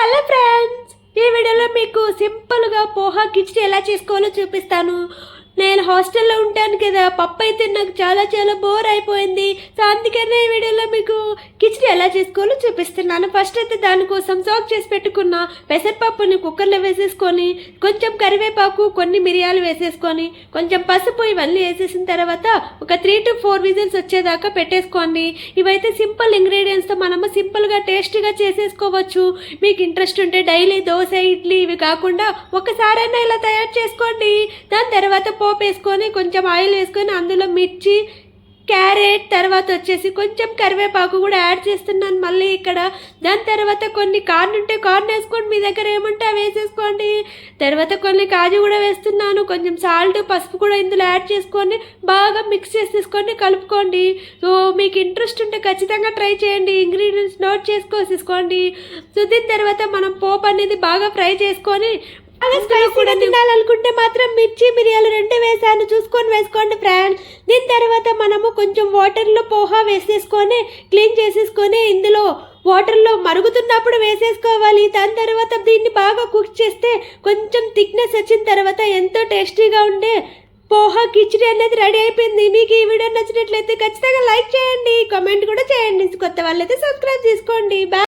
Hello friends, ఈ వీడియోలో మీకు సింపుల్గా పోహా కిచిడి ఎలా చేసుకోవాలో చూపిస్తాను. నేను హాస్టల్లో ఉంటాను కదా, పప్పు అయితే నాకు చాలా చాలా బోర్ అయిపోయింది. సో అందుకనే ఈ వీడియోలో మీకు కిచిడి ఎలా చేసుకోవాలో చూపిస్తున్నాను. ఫస్ట్ అయితే దానికోసం సాక్ చేసి పెట్టుకున్న పెసరపప్పుని కుక్కర్లో వేసేసుకొని, కొంచెం కరివేపాకు, కొన్ని మిరియాలు వేసేసుకొని, కొంచెం పసుపు ఇవన్నీ వేసేసిన తర్వాత ఒక 3 to 4 విజిల్స్ వచ్చేదాకా పెట్టేసుకోండి. ఇవైతే సింపుల్ ఇంగ్రీడియంట్స్తో మనము సింపుల్గా టేస్టీగా చేసేసుకోవచ్చు. మీకు ఇంట్రెస్ట్ ఉంటే డైలీ దోశ, ఇడ్లీ ఇవి కాకుండా ఒకసారైనా ఇలా తయారు చేసుకోండి. దాని తర్వాత పోపు వేసుకొని, కొంచెం ఆయిల్ వేసుకొని, అందులో మిర్చి, క్యారెట్, తర్వాత వచ్చేసి కొంచెం కరివేపాకు కూడా యాడ్ చేస్తున్నాను మళ్ళీ ఇక్కడ. దాని తర్వాత కొన్ని కార్న్ ఉంటే కార్న్ వేసుకోండి, మీ దగ్గర ఏముంటే అవి వేసేసుకోండి. తర్వాత కొన్ని కాజు కూడా వేస్తున్నాను, కొంచెం సాల్ట్, పసుపు కూడా ఇందులో యాడ్ చేసుకొని బాగా మిక్స్ చేసేసుకొని కలుపుకోండి. సో మీకు ఇంట్రెస్ట్ ఉంటే ఖచ్చితంగా ట్రై చేయండి. ఇంగ్రీడియంట్స్ నోట్ చేసుకోండి. సో దీని తర్వాత మనం పోపు అనేది బాగా ఫ్రై చేసుకొని, కూడా తినాలనుకుంటే మాత్రం మిర్చి, మిరియాలు 2 వేసాను, చూసుకొని వేసుకోండి ఫ్రెండ్స్. దీని తర్వాత మనము కొంచెం వాటర్లో పోహా వేసేసుకొని క్లీన్ చేసేసుకొని ఇందులో వాటర్లో మరుగుతున్నప్పుడు వేసేసుకోవాలి. దాని తర్వాత దీన్ని బాగా కుక్ చేస్తే కొంచెం థిక్నెస్ వచ్చిన తర్వాత ఎంతో టేస్టీగా ఉండే పోహా కిచిడి అనేది రెడీ అయిపోయింది. మీకు ఈ వీడియో నచ్చినట్లయితే ఖచ్చితంగా లైక్ చేయండి, కామెంట్ కూడా చేయండి. కొత్త వాళ్ళైతే సబ్స్క్రైబ్ చేసుకోండి. బాయ్.